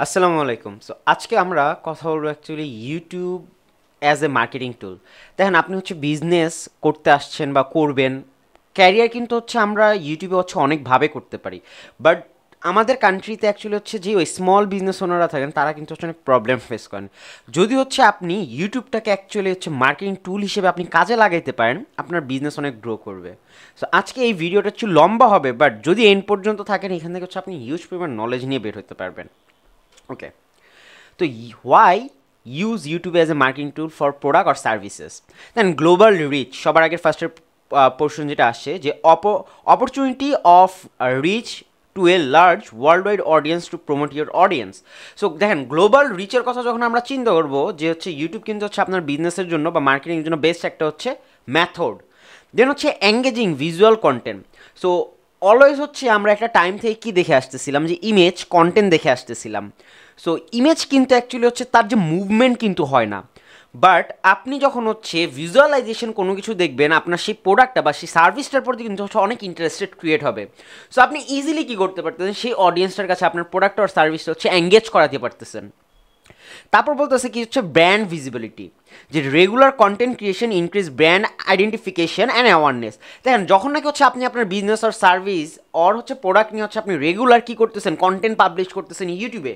আসসালামু আলাইকুম। সো আজকে আমরা কথা বলবো actually YouTube as a marketing টুল। দেখেন আপনি হচ্ছে বিজনেস করতে আসছেন বা করবেন, ক্যারিয়ার কিন্তু হচ্ছে আমরা ইউটিউবে হচ্ছে অনেকভাবে করতে পারি। বাট আমাদের কান্ট্রিতে অ্যাকচুয়ালি হচ্ছে যে ওই স্মল বিজনেস ওনাররা থাকেন তারা কিন্তু হচ্ছে অনেক প্রবলেম ফেস করেন। যদি হচ্ছে আপনি ইউটিউবটাকে অ্যাকচুয়ালি হচ্ছে মার্কেটিং টুল হিসেবে আপনি কাজে লাগাইতে পারেন, আপনার বিজনেস অনেক গ্রো করবে। সো আজকে এই ভিডিওটা একটু লম্বা হবে, বাট যদি এন্ড পর্যন্ত থাকেন এখান থেকে হচ্ছে আপনি হিউজ পরিমাণ নলেজ নিয়ে বের হতে পারবেন। ওকে, তো why use YouTube as a marketing tool for product or services? Then global reach, সবার আগে ফার্স্টের পোর্শন যেটা আসছে যে opportunity of reach to a large world wide audience to promote your audience. So দেখেন গ্লোবাল রিচের কথা যখন আমরা চিন্তা করবো যে হচ্ছে ইউটিউব কিন্তু হচ্ছে আপনার বিজনেসের জন্য বা মার্কেটিংয়ের জন্য বেস্ট একটা হচ্ছে মেথড। দেন হচ্ছে engaging visual content. So always হচ্ছে আমরা একটা টাইম থেকে কি দেখে আসতেছিলাম যে ইমেজ কন্টেন্ট দেখে আসতেছিলাম। সো ইমেজ কিন্তু অ্যাকচুয়ালি হচ্ছে তার যে মুভমেন্ট কিন্তু হয় না, বাট আপনি যখন হচ্ছে ভিজুয়ালাইজেশন কোনো কিছু দেখবেন আপনার সেই প্রোডাক্টটা বা সেই সার্ভিসটার প্রতি কিন্তু হচ্ছে অনেক ইন্টারেস্টেড ক্রিয়েট হবে। সো আপনি ইজিলি কী করতে পারতেছেন, সেই অডিয়েন্সটার কাছে আপনার প্রোডাক্ট আর সার্ভিসটা হচ্ছে এঙ্গেজ করাতে পারতেছেন। তারপর বলতেছে কি হচ্ছে ব্র্যান্ড ভিজিবিলিটি, যে regular content creation increase brand identification and awareness. দেখেন যখন নাকি হচ্ছে আপনি আপনার বিজনেস আর সার্ভিস অর হচ্ছে প্রোডাক্ট নিয়ে হচ্ছে আপনি রেগুলার কী করতেছেন, কন্টেন্ট পাবলিশ করতেছেন ইউটিউবে,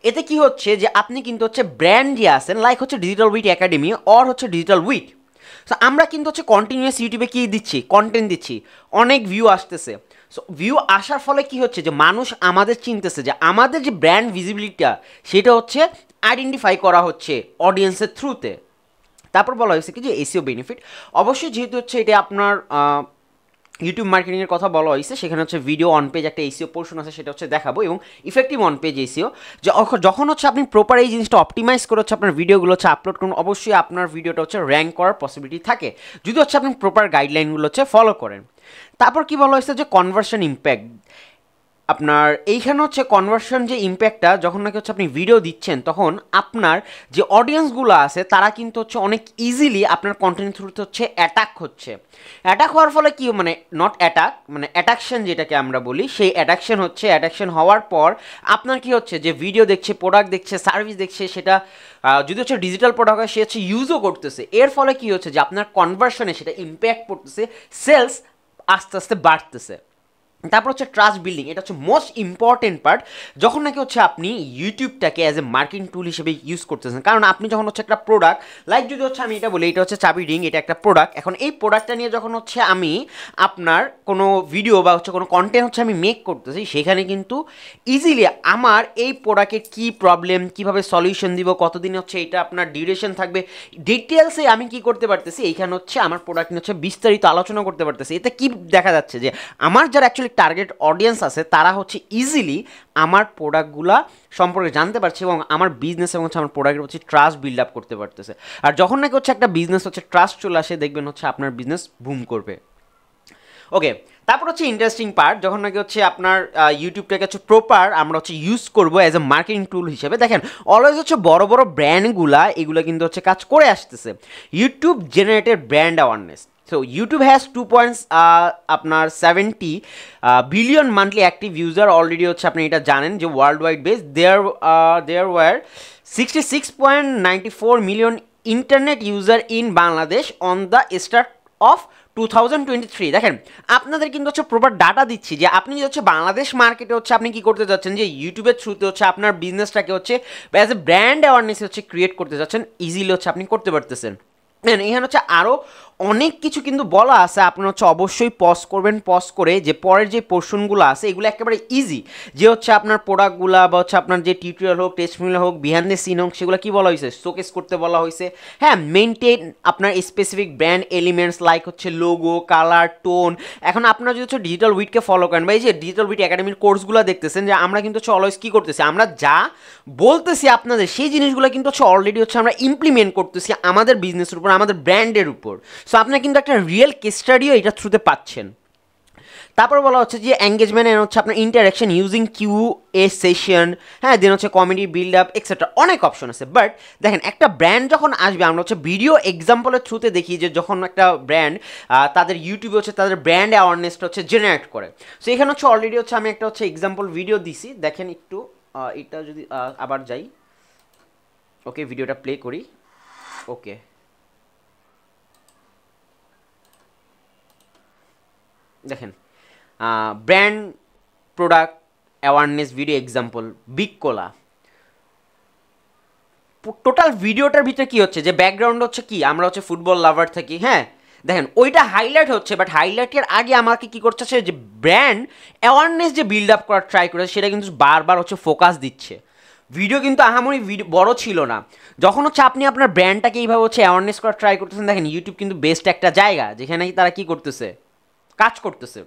এতে কি হচ্ছে যে আপনি কিন্তু হচ্ছে ব্র্যান্ড যে আছেন লাইক হচ্ছে ডিজিটাল উইট একাডেমি অর হচ্ছে ডিজিটাল উইট। সো আমরা কিন্তু হচ্ছে কন্টিনিউয়াস ইউটিউবে কী দিচ্ছি, কন্টেন্ট দিচ্ছি, অনেক ভিউ আসতেছে। সো ভিউ আসার ফলে কি হচ্ছে যে মানুষ আমাদের চিনতেছে, যে আমাদের যে ব্র্যান্ড ভিজিবিলিটিটা সেটা হচ্ছে আইডেন্টিফাই করা হচ্ছে অডিয়েন্সের থ্রুতে। তারপর বলা হয়েছে কি যে এসিও বেনিফিট, অবশ্যই যেহেতু হচ্ছে এটা আপনার ইউটিউব মার্কেটিংয়ের কথা বলা হয়েছে, সেখানে হচ্ছে ভিডিও অন পেজ একটা এসিও পোর্শন আছে, সেটা হচ্ছে দেখাবো, এবং ইফেক্টিভ অন পেজ এসিও যে যখন হচ্ছে আপনি প্রপার এই জিনিসটা অপটিমাইজ করে হচ্ছে আপনার ভিডিওগুলো হচ্ছে আপলোড করুন, অবশ্যই আপনার ভিডিওটা হচ্ছে র্যাঙ্ক করার পসিবিলিটি থাকে যদি হচ্ছে আপনি প্রপার গাইডলাইনগুলো হচ্ছে ফলো করেন। তারপর কি বলা হয়েছে যে কনভার্সন ইম্প্যাক্ট, আপনার এইখানে হচ্ছে কনভার্সন যে ইম্প্যাক্টটা, যখন নাকি হচ্ছে আপনি ভিডিও দিচ্ছেন তখন আপনার যে অডিয়েন্সগুলো আছে তারা কিন্তু হচ্ছে অনেক ইজিলি আপনার কন্টেন্ট থ্রুতে হচ্ছে অ্যাটাক হচ্ছে। অ্যাটাক হওয়ার ফলে কি মানে নট অ্যাটাক মানে অ্যাট্রাকশন যেটাকে আমরা বলি, সেই অ্যাট্রাকশন হওয়ার পর আপনার কি হচ্ছে যে ভিডিও দেখছে, প্রোডাক্ট দেখছে, সার্ভিস দেখছে, সেটা যদি হচ্ছে ডিজিটাল প্রোডাক্ট হয় সে হচ্ছে ইউজও করতেছে, এর ফলে কি হচ্ছে যে আপনার কনভার্সনে সেটা ইম্প্যাক্ট পড়তেছে, সেলস আস্তে আস্তে বাড়তেছে। তারপর হচ্ছে ট্রাস্ট বিল্ডিং, এটা হচ্ছে মোস্ট ইম্পর্টেন্ট পার্ট যখন নাকি হচ্ছে আপনি ইউটিউবটাকে অ্যাজ এ মার্কেটিং টুল হিসেবে ইউজ করতেছেন। কারণ আপনি যখন হচ্ছে একটা প্রোডাক্ট লাইক যদি হচ্ছে আমি এটা বলি, এটা হচ্ছে চাবি রিং, এটা একটা প্রোডাক্ট, এখন এই প্রোডাক্টটা নিয়ে যখন হচ্ছে আমি আপনার কোনো ভিডিও বা হচ্ছে কোনো কন্টেন্ট হচ্ছে আমি মেক করতেছি, সেখানে কিন্তু ইজিলি আমার এই প্রোডাক্টের কী প্রবলেম, কীভাবে সলিউশন দিব, কতদিন হচ্ছে এটা আপনার ডিউরেশন থাকবে, ডিটেলসে আমি কি করতে পারতেছি, এইখানে হচ্ছে আমার প্রোডাক্ট নিয়ে হচ্ছে বিস্তারিত আলোচনা করতে পারতেছি। এতে কি দেখা যাচ্ছে যে আমার যারা অ্যাকচুয়ালি টার্গেট অডিয়েন্স আছে তারা হচ্ছে ইজিলি আমার প্রোডাক্টগুলা সম্পর্কে জানতে পারছে এবং আমার বিজনেস এবং হচ্ছে আমার প্রোডাক্টের হচ্ছে ট্রাস্ট বিল্ড আপ করতে পারতেছে। আর যখন নাকি হচ্ছে একটা বিজনেস হচ্ছে ট্রাস্ট চলে আসে, দেখবেন হচ্ছে আপনার বিজনেস বুম করবে। ওকে, তারপর হচ্ছে ইন্টারেস্টিং পার্ট, যখন নাকি হচ্ছে আপনার ইউটিউবটাকে হচ্ছে প্রপার আমরা হচ্ছে ইউজ করবো অ্যাজ এ মার্কেটিং টুল হিসেবে। দেখেন অলওয়েজ হচ্ছে বড় বড় ব্র্যান্ডগুলা এগুলো কিন্তু হচ্ছে কাজ করে আসতেছে YouTube generated brand awareness. So YouTube has 2 আপনার 70 billion monthly active user already হচ্ছে আপনি এটা জানেন যে world wide base there were 66.94 million internet user in Bangladesh on the start of 2023। দেখেন আপনাদের কিন্তু হচ্ছে প্রপার ডাটা দিচ্ছি যে আপনি হচ্ছে বাংলাদেশ মার্কেটে হচ্ছে আপনি কি করতে যাচ্ছেন, যে ইউটিউবের থ্রুতে হচ্ছে আপনার বিজনেসটাকে হচ্ছে অ্যাজ এ ব্র্যান্ড অ্যাওয়ারনেস হচ্ছে ক্রিয়েট করতে যাচ্ছেন, ইজিলি হচ্ছে আপনি করতে পারতেছেন। এখানে হচ্ছে আরও অনেক কিছু কিন্তু বলা আছে, আপনার হচ্ছে অবশ্যই পজ করবেন, পজ করে যে পরের যে পোর্শনগুলো আছে এগুলো একেবারে ইজি, যে হচ্ছে আপনার প্রোডাক্টগুলো বা হচ্ছে আপনার যে টিউটোরিয়াল হোক, টেস্টমিল হোক, বিহাইন্ড দ্য সিন হোক, সেগুলো কী বলা হয়েছে, শোকেস করতে বলা হয়েছে। হ্যাঁ, মেনটেন আপনার স্পেসিফিক ব্র্যান্ড এলিমেন্টস লাইক হচ্ছে লোগো, কালার, টোন। এখন আপনারা যদি হচ্ছে ডিজিটাল উইটকে ফলো করেন বা এই যে ডিজিটাল উইট একাডেমির কোর্সগুলো দেখতেছেন, যে আমরা কিন্তু হচ্ছে অলওয়েজ কী করতেছি, আমরা যা বলতেছি আপনাদের সেই জিনিসগুলো কিন্তু হচ্ছে অলরেডি হচ্ছে আমরা ইমপ্লিমেন্ট করতেছি আমাদের বিজনেসের উপর, আমাদের ব্র্যান্ডের উপর। সো আপনারা কিন্তু একটা রিয়েল কেস স্টাডিও এটার থ্রুতে পাচ্ছেন। তারপর বলা হচ্ছে যে এঙ্গেজমেন্ট হচ্ছে আপনার ইন্টারাকশন ইউজিং কিউ এ সেশন, হ্যাঁ, দেন হচ্ছে কমেডি বিল্ড আপ এক্সেট্রা, অনেক অপশন আছে। বাট দেখেন একটা ব্র্যান্ড যখন আসবে, আমরা হচ্ছে ভিডিও এক্সাম্পলের থ্রুতে দেখি যে যখন একটা ব্র্যান্ড তাদের ইউটিউবে হচ্ছে তাদের ব্র্যান্ড অ্যাওয়ারনেসটা হচ্ছে জেনারেট করে। সো এখানে হচ্ছে অলরেডি হচ্ছে আমি একটা হচ্ছে এক্সাম্পল ভিডিও দিছি, দেখেন একটু এটা যদি আবার যাই, ওকে ভিডিওটা প্লে করি। ওকে, দেখেন brand product awareness video example big cola. Total ভিডিওটার ভিতরে কি হচ্ছে, যে ব্যাকগ্রাউন্ড হচ্ছে কি, আমরা হচ্ছে ফুটবল লাভার থাকি, হ্যাঁ দেখেন ওইটা হাইলাইট হচ্ছে, বাট হাইলাইটের আগে আমাকে কি করছে, যে ব্র্যান্ড অ্যাওয়ারনেস যে বিল্ড আপ করার ট্রাই করেছে সেটা কিন্তু বারবার হচ্ছে ফোকাস দিচ্ছে। ভিডিও কিন্তু আহামরি ভিডিও বড় ছিল না। যখন হচ্ছে আপনি আপনার ব্র্যান্ডটাকে এইভাবে হচ্ছে অ্যাওয়ারনেস করার ট্রাই করতেছেন, দেখেন ইউটিউব কিন্তু বেস্ট একটা জায়গা যেখানে তারা কি করতেছে, কাজ করতেছে।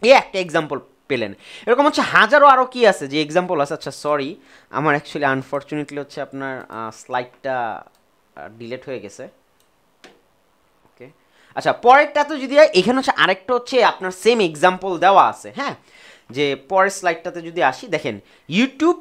এই একটা এক্সাম্পল পেলেন, এরকম হচ্ছে হাজারো আরও কি আছে যে এক্সাম্পল আছে। আচ্ছা সরি, আমার অ্যাকচুয়ালি আনফর্চুনেটলি হচ্ছে আপনার স্লাইডটা ডিলেট হয়ে গেছে। ওকে, আচ্ছা পরেরটা তো যদি এখানে হচ্ছে আরেকটা হচ্ছে আপনার সেম এক্সাম্পল দেওয়া আছে, হ্যাঁ যে পরের স্লাইডটাতে যদি আসি, দেখেন ইউটিউব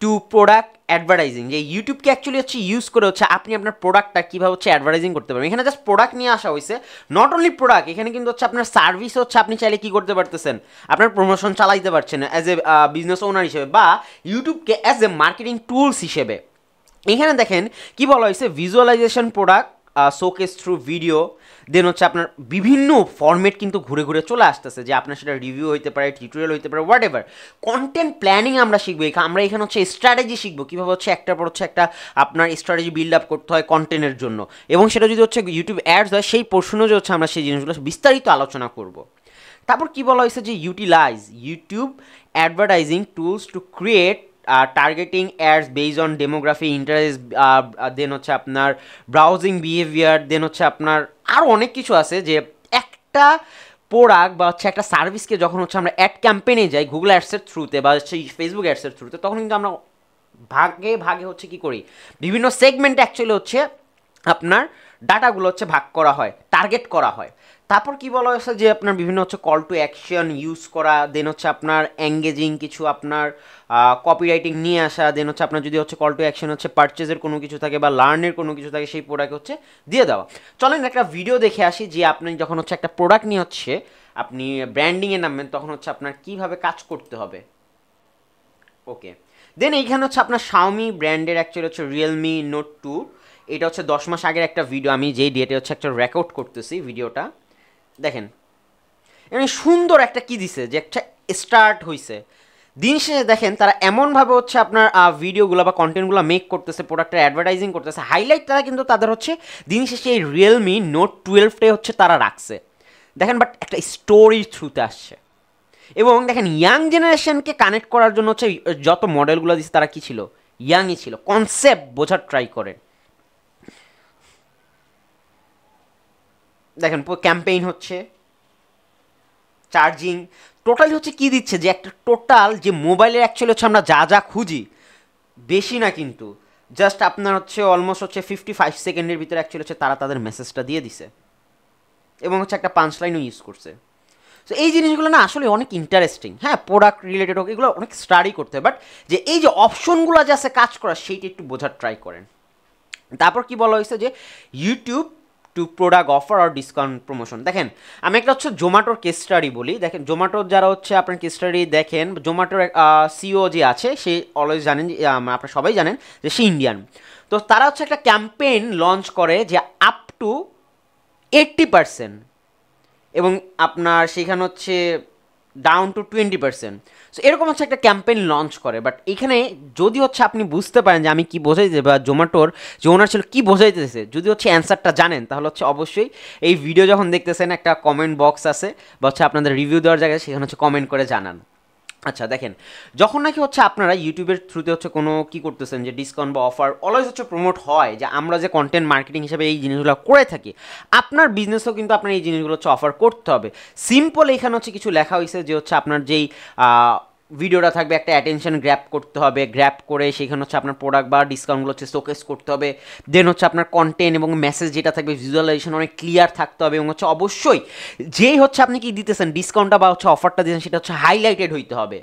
টু প্রোডাক্ট অ্যাডভার্টাইজিং, যে ইউটিউবকে অ্যাকচুয়ালি হচ্ছে ইউজ করে হচ্ছে আপনি আপনার প্রোডাক্টটা কীভাবে হচ্ছে অ্যাডভার্টাইজিং করতে পারবেন। এখানে জাস্ট প্রোডাক্ট নিয়ে আসা হয়েছে, নট অনলি প্রোডাক্ট, এখানে কিন্তু হচ্ছে আপনার সার্ভিস হচ্ছে আপনি চাইলে কী করতে পারতেছেন, আপনার প্রমোশন চালাইতে পারছেন অ্যাজ এ বিজনেস ওনার হিসেবে, বা ইউটিউবকে অ্যাজ এ মার্কেটিং টুলস হিসেবে। এখানে দেখেন কি বলা হয়েছে, visualisation product showcase through video, then হচ্ছে আপনার বিভিন্ন ফরম্যাট কিন্তু ঘুরে ঘুরে চলে আসতেছে, যে আপনার সেটা রিভিউ হইতে পারে, টিউটোরিয়াল হইতে পারে, হোয়াট এভার। কন্টেন্ট প্ল্যানিং আমরা শিখবো, আমরা এখানে হচ্ছে স্ট্র্যাটেজি শিখবো, কীভাবে হচ্ছে একটার পর হচ্ছে একটা আপনার স্ট্র্যাটেজি বিল্ড আপ করতে হয় কন্টেন্টের জন্য, এবং সেটা যদি হচ্ছে ইউটিউব অ্যাডস হয় সেই পোর্শনও যে হচ্ছে আমরা সেই জিনিসগুলো বিস্তারিত আলোচনা করব। তারপর কি বলা হয়েছে, যে utilise YouTube advertising tools to create targeting ads based on demography, interest, then হচ্ছে আপনার ব্রাউজিং বিহেভিয়ার, দেন হচ্ছে আপনার আরও অনেক কিছু আছে। যে একটা প্রোডাক্ট বা হচ্ছে একটা সার্ভিসকে যখন হচ্ছে আমরা অ্যাড ক্যাম্পেইনে যাই গুগল অ্যাডসের থ্রুতে বা হচ্ছে ফেসবুক অ্যাডসের থ্রুতে, তখন কিন্তু আমরা ভাগে ভাগে হচ্ছে কি করি, বিভিন্ন সেগমেন্টে অ্যাকচুয়ালি হচ্ছে আপনার ডাটাগুলো হচ্ছে ভাগ করা হয়, টার্গেট করা হয়। তারপর কি বলা হয়েছে, যে আপনার বিভিন্ন হচ্ছে কল টু অ্যাকশন ইউজ করা, দেন হচ্ছে আপনার এঙ্গেজিং কিছু আপনার কপিরাইটিং নিয়ে আসা, দেন হচ্ছে আপনার যদি হচ্ছে কল টু অ্যাকশন হচ্ছে পারচেজের কোনো কিছু থাকে বা লার্নের কোনো কিছু থাকে, সেই প্রোডাক্ট হচ্ছে দিয়ে দেওয়া। চলেন একটা ভিডিও দেখে আসি, যে আপনি যখন হচ্ছে একটা প্রোডাক্ট নিয়ে হচ্ছে আপনি ব্র্যান্ডিংয়ে নামবেন, তখন হচ্ছে আপনার কীভাবে কাজ করতে হবে। ওকে, দেন এইখানে হচ্ছে আপনার শাওমি ব্র্যান্ডের অ্যাকচুয়ালি হচ্ছে রিয়েলমি নোট 2, এটা হচ্ছে 10 মাস আগের একটা ভিডিও, আমি যেই ডেটে হচ্ছে একটা রেকর্ড করতেছি ভিডিওটা। দেখেন এমনি সুন্দর একটা কি দিছে, যে একটা স্টার্ট হয়েছে। দিন শেষে দেখেন তারা এমনভাবে হচ্ছে আপনার ভিডিওগুলো বা কন্টেন্টগুলো মেক করতেছে, প্রোডাক্টের অ্যাডভার্টাইজিং করতেছে, হাইলাইট তারা কিন্তু তাদের হচ্ছে দিন শেষে এই রিয়েলমি নোট 12টাই হচ্ছে তারা রাখছে। দেখেন বাট একটা স্টোরির থ্রুতে আসছে, এবং দেখেন ইয়াং জেনারেশনকে কানেক্ট করার জন্য হচ্ছে যত মডেলগুলো দিচ্ছে তারা কি ছিল, ইয়াংই ছিল, কনসেপ্ট বোঝার ট্রাই করেন। দেখেন ক্যাম্পেইন হচ্ছে, চার্জিং, টোটালি হচ্ছে কি দিচ্ছে, যে একটা টোটাল যে মোবাইলের অ্যাকচুয়ালি হচ্ছে আমরা যা যা খুঁজি বেশি না কিন্তু জাস্ট আপনার হচ্ছে অলমোস্ট হচ্ছে 55 সেকেন্ডের ভিতরে অ্যাকচুয়ালি হচ্ছে তারা তাদের মেসেজটা দিয়ে দিছে, এবং হচ্ছে একটা পাঞ্চ লাইনও ইউজ করছে। সো এই জিনিসগুলো না আসলে অনেক ইন্টারেস্টিং, হ্যাঁ প্রোডাক্ট রিলেটেড হোক, এগুলো অনেক স্টাডি করতে হয়, বাট যে এই যে অপশনগুলো যে আছে কাজ করা সেইটা একটু বোঝার ট্রাই করেন। তারপর কি বলা হয়েছে, যে ইউটিউব টু প্রোডাক্ট অফার আর ডিসকাউন্ট প্রমোশন। দেখেন আমি একটা হচ্ছে জোম্যাটোর কেস স্টাডি বলি। দেখেন জোম্যাটোর যারা হচ্ছে আপনার কেস স্টাডি দেখেন, জোম্যাটোর সিও যে আছে সে অলওয়েজ জানেন, আপনারা সবাই জানেন যে সে ইন্ডিয়ান। তো তারা হচ্ছে একটা ক্যাম্পেইন লঞ্চ করে যে আপ টু 80%, এবং আপনার সেখানে হচ্ছে ডাউন টু 20%। সো এরকম হচ্ছে একটা ক্যাম্পেইন লঞ্চ করে। বাট এখানে যদি হচ্ছে আপনি বুঝতে পারেন যে আমি কি বোঝাইতে, বা জোম্যাটোর যে ওনার ছিল কী বোঝাইতেছে, যদি হচ্ছে অ্যান্সারটা জানেন, তাহলে হচ্ছে অবশ্যই এই ভিডিও যখন দেখতেছেন একটা কমেন্ট বক্স আছে, বা হচ্ছে আপনাদের রিভিউ দেওয়ার জায়গায় সেখানে হচ্ছে কমেন্ট করে জানান। আচ্ছা দেখেন, যখন নাকি হচ্ছে আপনারা ইউটিউবের থ্রুতে হচ্ছে কোনো কী করতেছেন, যে ডিসকাউন্ট বা অফার অলওয়েজ হচ্ছে প্রমোট হয়, যে আমরা যে কন্টেন্ট মার্কেটিং হিসেবে এই জিনিসগুলো করে থাকি, আপনার বিজনেসও কিন্তু আপনার এই জিনিসগুলো হচ্ছে অফার করতে হবে। সিম্পল এখানে হচ্ছে কিছু লেখা হয়েছে, যে হচ্ছে আপনার যেই ভিডিওটা থাকবে একটা অ্যাটেনশন গ্র্যাপ করতে হবে, গ্র্যাপ করে সেখানে হচ্ছে আপনার প্রোডাক্ট বা ডিসকাউন্টগুলো হচ্ছে শোকেস করতে হবে। দেন হচ্ছে আপনার কন্টেন্ট এবং মেসেজ যেটা থাকবে ভিজুয়ালাইজেশন অনেক ক্লিয়ার থাকতে হবে, এবং হচ্ছে অবশ্যই যেই হচ্ছে আপনি কি দিতেছেন ডিসকাউন্টটা বা হচ্ছে অফারটা দিতেছেন সেটা হচ্ছে হাইলাইটেড হইতে হবে।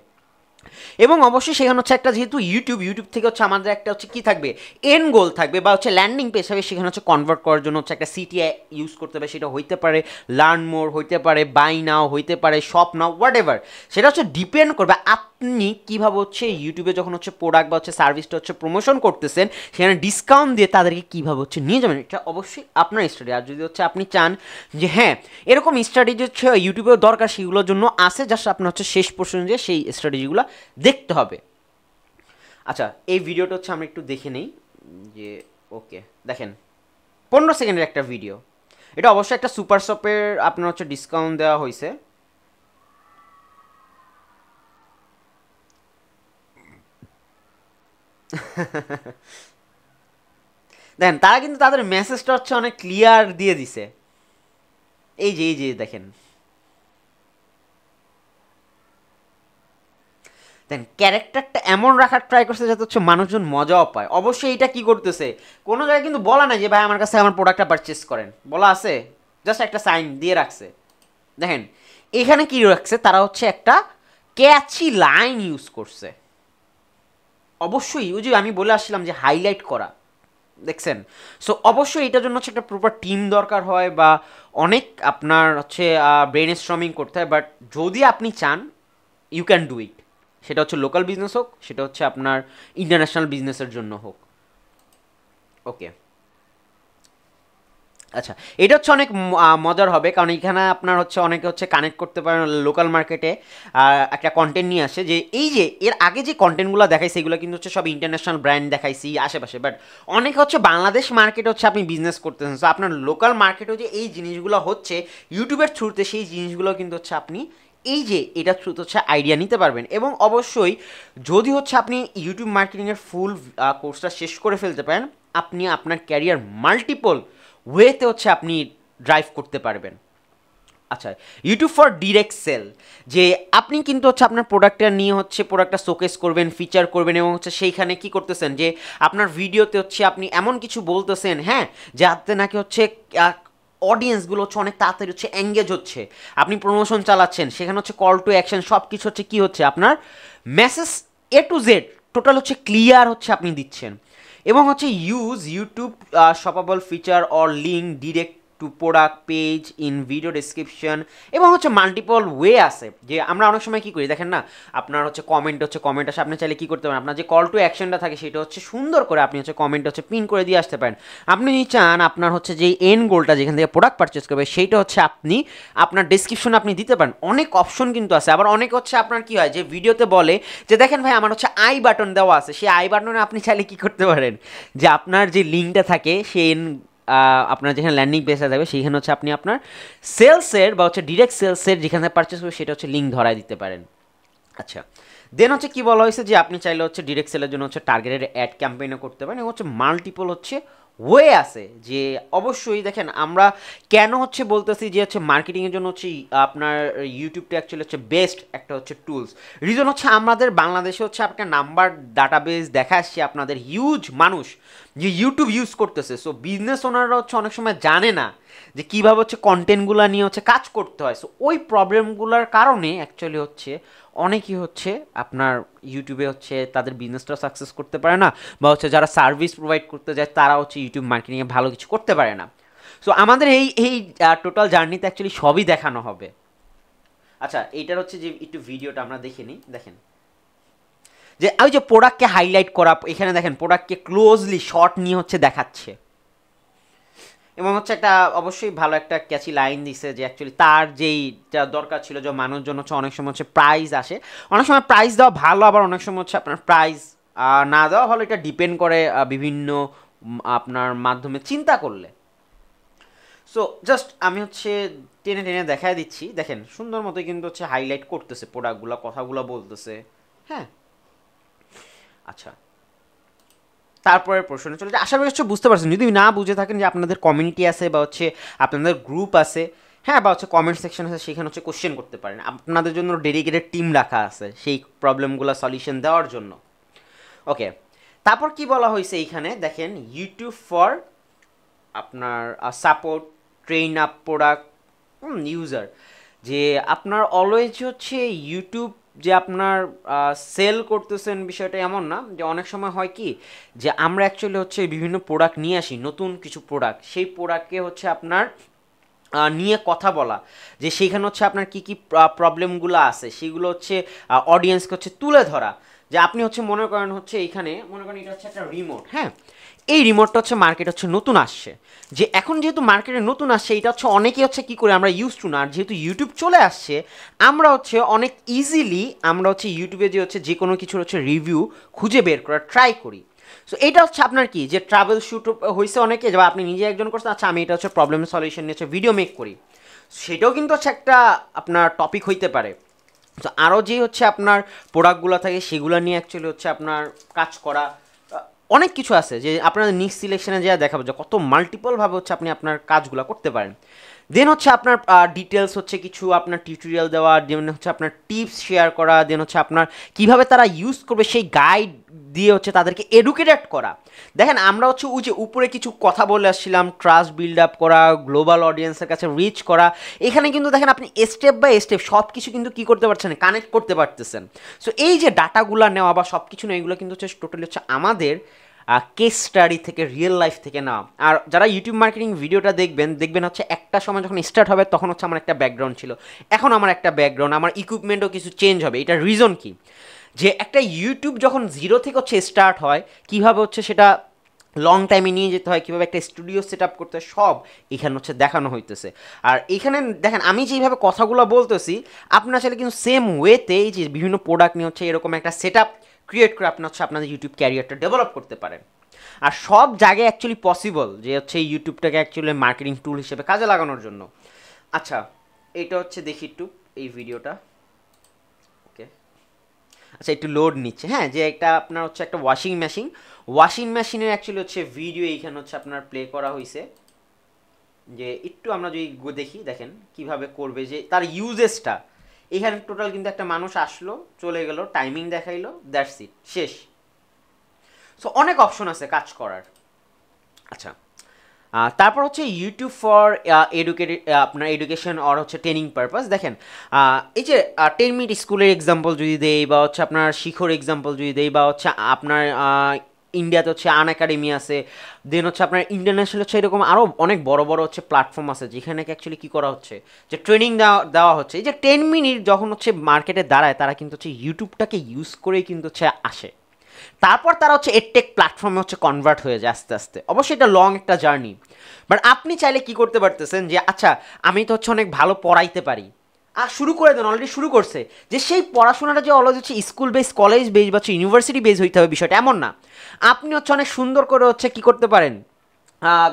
এবং অবশ্যই সেখানে হচ্ছে একটা যেহেতু ইউটিউব থেকে হচ্ছে আমাদের একটা হচ্ছে কী থাকবে, এন্ড গোল থাকবে, বা হচ্ছে ল্যান্ডিং পেজ হবে, সেখানে হচ্ছে কনভার্ট করার জন্য হচ্ছে একটা সিটিআই ইউজ করতে হবে। সেটা হইতে পারে লার্ন মোর, হইতে পারে বাই নাও, হইতে পারে শপ নাও, হোয়াট এভার। সেটা হচ্ছে ডিপেন্ড করবে আপনি কীভাবে হচ্ছে ইউটিউবে যখন হচ্ছে প্রোডাক্ট বা হচ্ছে সার্ভিসটা হচ্ছে প্রমোশন করতেছেন সেখানে ডিসকাউন্ট দিয়ে তাদেরকে কীভাবে হচ্ছে নিয়ে যাবেন, এটা অবশ্যই আপনার স্টাডি। আর যদি হচ্ছে আপনি চান যে হ্যাঁ এরকম স্ট্র্যাটেজি হচ্ছে ইউটিউবেও দরকার, সেগুলোর জন্য আছে, জাস্ট আপনার হচ্ছে শেষ পর্যন্ত যে সেই স্ট্র্যাটেজিগুলো দেখতে হবে। আচ্ছা, এই ভিডিওটা হচ্ছে আমরা একটু দেখে নেই যে ওকে দেখেন 15 সেকেন্ডের একটা ভিডিও, এটা অবশ্যই একটা সুপার শপের আপনার হচ্ছে ডিসকাউন্ট দেওয়া হয়েছে। দেখেন তারা কিন্তু তাদের মেসেজটা হচ্ছে অনেক ক্লিয়ার দিয়ে দিছে, এই যে দেখেন দেন ক্যারেক্টারটা এমন রাখার ট্রাই করছে যাতে হচ্ছে মানুষজন মজাও পায়। অবশ্যই এটা কি করতেছে, কোনো জায়গায় কিন্তু বলা নাই যে ভাই আমার কাছে আমার প্রোডাক্টটা পারচেস করেন, বলা আছে, জাস্ট একটা সাইন দিয়ে রাখছে। দেখেন এখানে কি রাখছে, তারা হচ্ছে একটা ক্যাচি লাইন ইউজ করছে। অবশ্যই ওই যে আমি বলে আসছিলাম যে হাইলাইট করা, দেখছেন। সো অবশ্যই এটার জন্য হচ্ছে একটা প্রপার টিম দরকার হয় বা অনেক আপনার হচ্ছে ব্রেন স্ট্রমিং করতে হয়, বাট যদি আপনি চান ইউ ক্যান ডু ইট, সেটা হচ্ছে লোকাল বিজনেস হোক, সেটা হচ্ছে আপনার ইন্টারন্যাশনাল বিজনেসের জন্য হোক। ওকে আচ্ছা, এটা হচ্ছে অনেক মজার হবে, কারণ এখানে আপনার হচ্ছে অনেকে হচ্ছে কানেক্ট করতে পারেন লোকাল মার্কেটে একটা কন্টেন্ট নিয়ে আসে, যে এই যে এর আগে যে কন্টেন্টগুলো দেখাইছে এগুলো কিন্তু হচ্ছে সব ইন্টারন্যাশনাল ব্র্যান্ড দেখাইছি আশেপাশে, বাট অনেকে হচ্ছে বাংলাদেশ মার্কেটে হচ্ছে আপনি বিজনেস করতেছেন, সো আপনার লোকাল মার্কেটেও যে এই জিনিসগুলো হচ্ছে ইউটিউবের থ্রুতে, সেই জিনিসগুলো কিন্তু হচ্ছে আপনি এই যে এটার থ্রুতে হচ্ছে আইডিয়া নিতে পারবেন। এবং অবশ্যই যদি হচ্ছে আপনি ইউটিউব মার্কেটিংয়ের ফুল কোর্সটা শেষ করে ফেলতে পারেন, আপনি আপনার ক্যারিয়ার মাল্টিপল ওয়েতে হচ্ছে আপনি ড্রাইভ করতে পারবেন। আচ্ছা, ইউটিউব ফর ডিরেক্ট সেল, যে আপনি কিন্তু হচ্ছে আপনার প্রোডাক্টটা নিয়ে হচ্ছে প্রোডাক্টটা শোকেস করবেন, ফিচার করবেন, এবং হচ্ছে সেইখানে কি করতেছেন যে আপনার ভিডিওতে হচ্ছে আপনি এমন কিছু বলতেছেন হ্যাঁ যাতে নাকি হচ্ছে অডিয়েন্সগুলো হচ্ছে অনেক তাড়াতাড়ি হচ্ছে এঙ্গেজ হচ্ছে, আপনি প্রমোশন চালাচ্ছেন, সেখানে হচ্ছে কল টু অ্যাকশন সব কিছু হচ্ছে কি হচ্ছে আপনার message A to Z total হচ্ছে ক্লিয়ার হচ্ছে আপনি দিচ্ছেন। এবং হচ্ছে use YouTube shoppable feature or link direct to product page in video description, এবং হচ্ছে মাল্টিপল ওয়ে আছে, যে আমরা অনেক সময় কী করি দেখেন না, আপনার হচ্ছে কমেন্ট আসে, আপনি চাইলে কী করতে পারেন, আপনার যে কল টু অ্যাকশনটা থাকে সেটা হচ্ছে সুন্দর করে আপনি হচ্ছে কমেন্ট হচ্ছে পিন করে দিয়ে আসতে পারেন। আপনি যদি চান আপনার হচ্ছে যে এন্ড গোলটা যেখান থেকে প্রোডাক্ট পারচেস করবে সেইটা হচ্ছে আপনি আপনার ডেসক্রিপশনে আপনি দিতে পারেন, অনেক অপশন কিন্তু আছে। আবার অনেক হচ্ছে আপনার কী হয় যে ভিডিওতে বলে যে দেখেন ভাই আমার হচ্ছে আই বাটন দেওয়া আছে, সেই আই বাটনে আপনি চাইলে কী করতে পারেন যে আপনার যে লিঙ্কটা থাকে সেই আপনার যেখানে ল্যান্ডিং পেজটা থাকবে সেইখানে হচ্ছে আপনি আপনার সেলসের বা হচ্ছে ডিরেক্ট সেলসের যেখানে পারচেস করবে সেটা হচ্ছে লিঙ্ক ধরায় দিতে পারেন। আচ্ছা, দেন হচ্ছে কি বলা হয়েছে যে আপনি চাইলে হচ্ছে ডিরেক্ট সেলের জন্য হচ্ছে টার্গেটেড অ্যাড ক্যাম্পেইনও করতে পারেন, এবং হচ্ছে মাল্টিপল হচ্ছে ওয়ে আছে। যে অবশ্যই দেখেন আমরা কেন হচ্ছে বলতেছি যে হচ্ছে মার্কেটিংয়ের জন্য হচ্ছে আপনার ইউটিউবটা অ্যাকচুয়ালি হচ্ছে বেস্ট একটা হচ্ছে টুলস। রিজন হচ্ছে আমাদের বাংলাদেশে হচ্ছে আপনার নাম্বার ডাটাবেস দেখা আসছে আপনাদের হিউজ মানুষ যে ইউটিউব ইউজ করতেছে, সো বিজনেস ওনাররা হচ্ছে অনেক সময় জানে না যে কীভাবে হচ্ছে কন্টেন্টগুলো নিয়ে হচ্ছে কাজ করতে হয়। সো ওই প্রবলেমগুলোর কারণে অ্যাকচুয়ালি হচ্ছে অনেকেই হচ্ছে আপনার ইউটিউবে হচ্ছে তাদের বিজনেসটা সাকসেস করতে পারে না, বা হচ্ছে যারা সার্ভিস প্রোভাইড করতে যায় তারা হচ্ছে ইউটিউব মার্কেটিংয়ে ভালো কিছু করতে পারে না। সো আমাদের এই টোটাল জার্নিতে অ্যাকচুয়ালি সবই দেখানো হবে। আচ্ছা, এইটার হচ্ছে যে একটু ভিডিওটা আমরা দেখে নিই। দেখেন যে ওই যে প্রোডাক্টকে হাইলাইট করা, এখানে দেখেন প্রোডাক্টকে ক্লোজলি শর্ট নিয়ে হচ্ছে দেখাচ্ছে, এবং হচ্ছে একটা অবশ্যই ভালো একটা ক্যাচি লাইন দিছে যে অ্যাকচুয়ালি তার যেইটা দরকার ছিল যে মানুষজন হচ্ছে অনেক সময় হচ্ছে প্রাইস আসে, অনেক সময় প্রাইস দেওয়া ভালো, আবার অনেক সময় হচ্ছে আপনার প্রাইস না দেওয়া ভালো, এটা ডিপেন্ড করে বিভিন্ন আপনার মাধ্যমে চিন্তা করলে। সো জাস্ট আমি হচ্ছে টেনে টেনে দেখায় দিচ্ছি, দেখেন সুন্দর মতো কিন্তু হচ্ছে হাইলাইট করতেছে প্রোডাক্টগুলো, কথাগুলো বলতেছে। হ্যাঁ আচ্ছা, তারপরের প্রশ্নে চলে যায়। আশা করি হচ্ছে বুঝতে পারছেন, যদি না বুঝে থাকেন যে আপনাদের কমিউনিটি আছে বা হচ্ছে আপনাদের গ্রুপ আছে, হ্যাঁ, বা হচ্ছে কমেন্ট সেকশন আছে, সেখানে হচ্ছে কোশ্চেন করতে পারেন, আপনাদের জন্য ডেডিকেটেড টিম রাখা আছে সেই প্রবলেমগুলো সলিউশন দেওয়ার জন্য। ওকে, তারপর কি বলা হয়েছে এইখানে দেখেন, ইউটিউব ফর আপনার support train up product user, যে আপনার অলওয়েজ হচ্ছে ইউটিউব যে আপনার সেল করতেছেন বিষয়টা এমন না, যে অনেক সময় হয় কি যে আমরা অ্যাকচুয়ালি হচ্ছে বিভিন্ন প্রোডাক্ট নিয়ে আসি, নতুন কিছু প্রোডাক্ট, সেই প্রোডাক্টকে হচ্ছে আপনার নিয়ে কথা বলা, যে সেইখানে হচ্ছে আপনার কী কী প্রবলেমগুলো আছে সেগুলো হচ্ছে অডিয়েন্সকে হচ্ছে তুলে ধরা। যে আপনি হচ্ছে মনে করেন হচ্ছে এইখানে মনে করেন এটা হচ্ছে একটা রিমোট, হ্যাঁ, এই রিমোটটা হচ্ছে মার্কেট হচ্ছে নতুন আসছে, যে এখন যেহেতু মার্কেটে নতুন আসছে এটা হচ্ছে অনেকেই হচ্ছে কী করে আমরা ইউজ টু না, আর যেহেতু ইউটিউব চলে আসছে আমরা হচ্ছে অনেক ইজিলি আমরা হচ্ছে ইউটিউবে যে হচ্ছে যে কোনো কিছুর হচ্ছে রিভিউ খুঁজে বের করার ট্রাই করি। সো এটা হচ্ছে আপনার কি যে ট্রাভেল শ্যুট হয়েছে অনেকে, যে আপনি নিজে একজন করছেন, আচ্ছা আমি এটা হচ্ছে প্রবলেম সলিউশন নিয়ে হচ্ছে ভিডিও মেক করি, সেটাও কিন্তু হচ্ছে একটা আপনার টপিক হইতে পারে। তো আরও যে হচ্ছে আপনার প্রোডাক্টগুলো থাকে সেগুলো নিয়ে অ্যাকচুয়ালি হচ্ছে আপনার কাজ করা, অনেক কিছু আছে যে আপনার নিক্স সিলেকশনে যা দেখাবো যে কত মাল্টিপলভাবে হচ্ছে আপনি আপনার কাজগুলো করতে পারেন। দেন হচ্ছে আপনার ডিটেলস হচ্ছে কিছু আপনার টিউটোরিয়াল দেওয়া, দেন হচ্ছে আপনার টিপস শেয়ার করা, দেন হচ্ছে আপনার কীভাবে তারা ইউজ করবে সেই গাইড দিয়ে হচ্ছে তাদেরকে এডুকেটেড করা। দেখেন আমরা হচ্ছে ওই যে উপরে কিছু কথা বলে আসছিলাম, ট্রাস্ট বিল্ড আপ করা, গ্লোবাল অডিয়েন্সের কাছে রিচ করা, এখানে কিন্তু দেখেন আপনি স্টেপ বাই স্টেপ সব কিছু কিন্তু কী করতে পারছেন, কানেক্ট করতে পারতেছেন। সো এই যে ডাটাগুলো নেওয়া বা সব কিছু নেওয়া এগুলো কিন্তু হচ্ছে টোটালি হচ্ছে আমাদের কেস স্টাডি থেকে, রিয়েল লাইফ থেকে না। আর যারা ইউটিউব মার্কেটিং ভিডিওটা দেখবেন হচ্ছে একটা সময় যখন স্টার্ট হবে তখন হচ্ছে আমার একটা ব্যাকগ্রাউন্ড ছিল, এখন আমার একটা ব্যাকগ্রাউন্ড, আমার ইকুইপমেন্টও কিছু চেঞ্জ হবে। এটার রিজন কি, যে একটা ইউটিউব যখন জিরো থেকে হচ্ছে স্টার্ট হয়, কীভাবে হচ্ছে সেটা লং টাইমে নিয়ে যেতে হয়, কীভাবে একটা স্টুডিও সেট আপ করতে হয়, সব এখানে হচ্ছে দেখানো হইতেছে। আর এখানে দেখেন আমি যেইভাবে কথাগুলো বলতেছি আপনার চাইলে কিন্তু সেম ওয়েতে এই যে বিভিন্ন প্রোডাক্ট নিয়ে হচ্ছে এরকম একটা সেট আপ ক্রিয়েট করে আপনার হচ্ছে আপনাদের ইউটিউব ক্যারিয়ারটা ডেভেলপ করতে পারেন। আর সব জায়গায় অ্যাকচুয়ালি পসিবল যে হচ্ছে ইউটিউবটাকে অ্যাকচুয়ালি মার্কেটিং টুল হিসেবে কাজে লাগানোর জন্য। আচ্ছা এটা হচ্ছে দেখি একটু এই ভিডিওটা, ওকে আচ্ছা একটু লোড নিচ্ছে, হ্যাঁ, যে একটা আপনার হচ্ছে একটা ওয়াশিং মেশিনের অ্যাকচুয়ালি হচ্ছে ভিডিও এইখানে হচ্ছে আপনার প্লে করা হয়েছে। যে একটু আমরা যদি দেখি, দেখেন কিভাবে করবে, যে তার ইউজেসটা এখানে টোটাল কিন্তু একটা মানুষ আসলো চলে গেল, টাইমিং দেখাইলো, দ্যাটস ইট, শেষ। সো অনেক অপশন আছে কাজ করার। আচ্ছা তারপর হচ্ছে ইউটিউব ফর আপনার এডুকেশন অর হচ্ছে ট্রেনিং পারপাস। দেখেন এই যে 10 মিনিট স্কুলের এক্সাম্পল যদি দেই, বা হচ্ছে আপনার শিখর এক্সাম্পল যদি দেই, বা হচ্ছে আপনার ইন্ডিয়াতে হচ্ছে আন একাডেমি আছে, দেন হচ্ছে আপনার ইন্টারন্যাশনাল হচ্ছে এরকম আরও অনেক বড় বড় হচ্ছে প্ল্যাটফর্ম আছে যেখানে অ্যাকচুয়ালি কী করা হচ্ছে, যে ট্রেনিং দেওয়া হচ্ছে। এই যে 10 মিনিট যখন হচ্ছে মার্কেটে দাঁড়ায় তারা কিন্তু হচ্ছে ইউটিউবটাকে ইউজ করেই কিন্তু হচ্ছে আসে, তারপর তারা হচ্ছে এডটেক প্ল্যাটফর্মে হচ্ছে কনভার্ট হয়ে যায় আস্তে আস্তে। অবশ্যই এটা লং একটা জার্নি, বাট আপনি চাইলে কি করতে পারতেছেন যে আচ্ছা আমি তো হচ্ছে অনেক ভালো পড়াইতে পারি, আর শুরু করে দেন, অলরেডি শুরু করছে, যে সেই পড়াশোনাটা যে অলরেডি হচ্ছে স্কুল বেস, কলেজ বেস বা হচ্ছে ইউনিভার্সিটি বেস হইতে হবে বিষয়টা এমন না। আপনি হচ্ছে অনেক সুন্দর করে হচ্ছে কি করতে পারেন,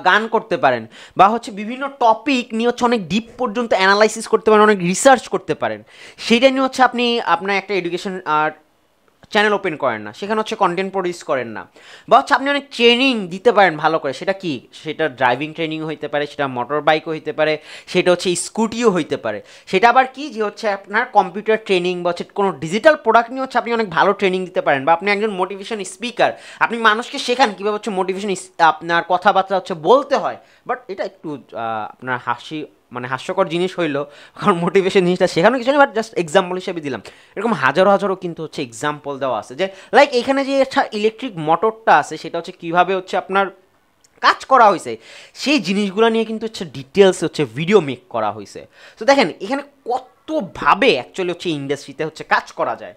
গান করতে পারেন, বা হচ্ছে বিভিন্ন টপিক নিয়ে হচ্ছে অনেক ডিপ পর্যন্ত অ্যানালাইসিস করতে পারেন, অনেক রিসার্চ করতে পারেন, সেইটা নিয়ে হচ্ছে আপনি আপনার একটা এডুকেশন চ্যানেল ওপেন করেন না, সেখানে হচ্ছে কন্টেন্ট প্রডিউস করেন না, বা হচ্ছে আপনি অনেক ট্রেনিং দিতে পারেন ভালো করে, সেটা কি, সেটা ড্রাইভিং ট্রেনিং হইতে পারে, সেটা মোটর বাইকও হইতে পারে, সেটা হচ্ছে স্কুটিও হইতে পারে, সেটা আবার কি যে হচ্ছে আপনার কম্পিউটার ট্রেনিং বা হচ্ছে কোনো ডিজিটাল প্রোডাক্ট নিয়ে হচ্ছে আপনি অনেক ভালো ট্রেনিং দিতে পারেন, বা আপনি একজন মোটিভেশন স্পিকার, আপনি মানুষকে শেখান কীভাবে হচ্ছে মোটিভেশন আপনার কথাবার্তা হচ্ছে বলতে হয়। বাট এটা একটু আপনার হাস্যকর জিনিস হইলো, কারণ মোটিভেশন জিনিসটা শেখানো কিছু নেই, বাট জাস্ট এক্সাম্পল হিসেবে দিলাম। এরকম হাজারো হাজারও কিন্তু হচ্ছে এক্সাম্পল দেওয়া আছে, যে লাইক এখানে যে একটা ইলেকট্রিক মোটরটা আছে সেটা হচ্ছে কীভাবে হচ্ছে আপনার কাজ করা হয়েছে, সেই জিনিসগুলো নিয়ে কিন্তু হচ্ছে ডিটেলস হচ্ছে ভিডিও মেক করা হয়েছে। তো দেখেন এখানে কতভাবে অ্যাকচুয়ালি হচ্ছে ইন্ডাস্ট্রিতে হচ্ছে কাজ করা যায়।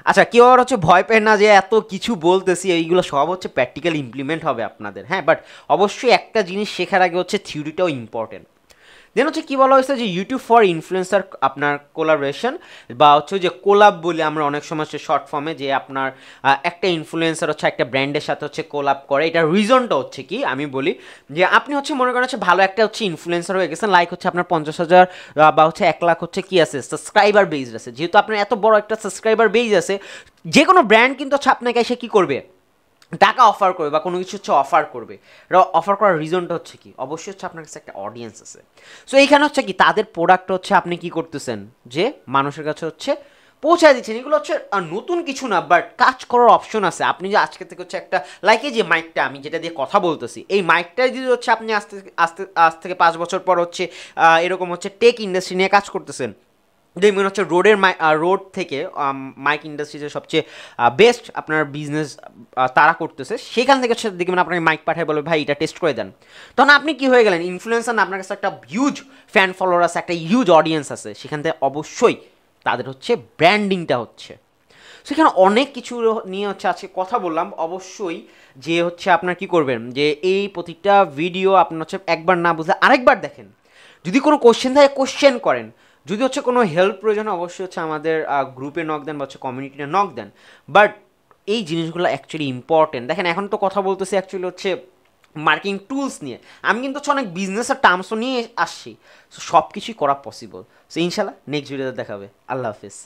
আচ্ছা কেউ আর হচ্ছে ভয় পেন না যে এত কিছু বলতেছি, এইগুলো সব হচ্ছে প্র্যাকটিক্যাল ইমপ্লিমেন্ট হবে আপনাদের, হ্যাঁ, বাট অবশ্যই একটা জিনিস শেখার আগে হচ্ছে থিওরিটাও ইম্পর্টেন্ট। দেন হচ্ছে কী বলা হয়েছে যে ইউটিউব ফর ইনফ্লুয়েন্সার আপনার কোলাবোরেশন, বা হচ্ছে যে কোলাব বলে আমরা অনেক সময় হচ্ছে শর্ট ফর্মে, যে আপনার একটা ইনফ্লুয়েন্সার হচ্ছে একটা ব্র্যান্ডের সাথে হচ্ছে কোলাব করে। এটার রিজনটা হচ্ছে কি আমি বলি, যে আপনি হচ্ছে মনে করেন হচ্ছে ভালো একটা হচ্ছে ইনফ্লুয়েন্সার হয়ে গেছেন, লাইক হচ্ছে আপনার 50,000 বা হচ্ছে 1 লাখ হচ্ছে কি আছে সাবস্ক্রাইবার বেজ আছে, যেহেতু আপনার এত বড় একটা সাবস্ক্রাইবার বেজ আছে, যে কোনো ব্র্যান্ড কিন্তু হচ্ছে আপনাকে এসে কী করবে, টাকা অফার করবে বা কোনো কিছু হচ্ছে অফার করবে। অফার করার রিজনটা হচ্ছে কি, অবশ্যই হচ্ছে আপনার কাছে একটা অডিয়েন্স আছে। সো এইখানে হচ্ছে কি তাদের প্রোডাক্ট হচ্ছে আপনি কি করতেছেন, যে মানুষের কাছে হচ্ছে পৌঁছায় দিচ্ছেন। এগুলো হচ্ছে নতুন কিছু না, বাট কাজ করার অপশন আছে। আপনি যে আজকে থেকে হচ্ছে একটা লাইক এই যে মাইকটা আমি যেটা দিয়ে কথা বলতেছি, এই মাইকটাই যদি হচ্ছে আপনি আজ থেকে 5 বছর পর হচ্ছে এরকম হচ্ছে টেক ইন্ডাস্ট্রি নিয়ে কাজ করতেছেন, দেখবেন হচ্ছে রোড থেকে মাইক ইন্ডাস্ট্রিতে সবচেয়ে বেস্ট আপনার বিজনেস তারা করতেছে, সেখান থেকে হচ্ছে দেখবেন আপনাকে মাইক পাঠায় বলে ভাই এটা টেস্ট করে দেন। তখন আপনি কি হয়ে গেলেন ইনফ্লুয়েন্সার না, আপনার কাছে একটা হিউজ ফ্যান ফলোয়ার আছে, একটা হিউজ অডিয়েন্স আছে, সেখান থেকে অবশ্যই তাদের হচ্ছে ব্র্যান্ডিংটা হচ্ছে। সেখানে অনেক কিছু নিয়ে হচ্ছে আজকে কথা বললাম। অবশ্যই যে হচ্ছে আপনার কি করবেন যে এই প্রতিটা ভিডিও আপনার হচ্ছে একবার না বুঝলে আরেকবার দেখেন, যদি কোনো কোশ্চেন থাকে কোশ্চেন করেন, যদি হচ্ছে কোনো হেল্প প্রয়োজন অবশ্যই হচ্ছে আমাদের গ্রুপে নক দেন বা হচ্ছে কমিউনিটিতে নক দেন। বাট এই জিনিসগুলো অ্যাকচুয়ালি ইম্পর্টেন্ট। দেখেন এখন তো কথা বলতেছি অ্যাকচুয়ালি হচ্ছে মার্কেটিং টুলস নিয়ে, আমি কিন্তু হচ্ছে অনেক বিজনেসের টার্মসও নিয়ে আসছি। সো সব কিছুই করা পসিবল। সো ইনশাল্লাহ নেক্সট ভিডিওতে দেখাবে। আল্লাহ হাফিজ।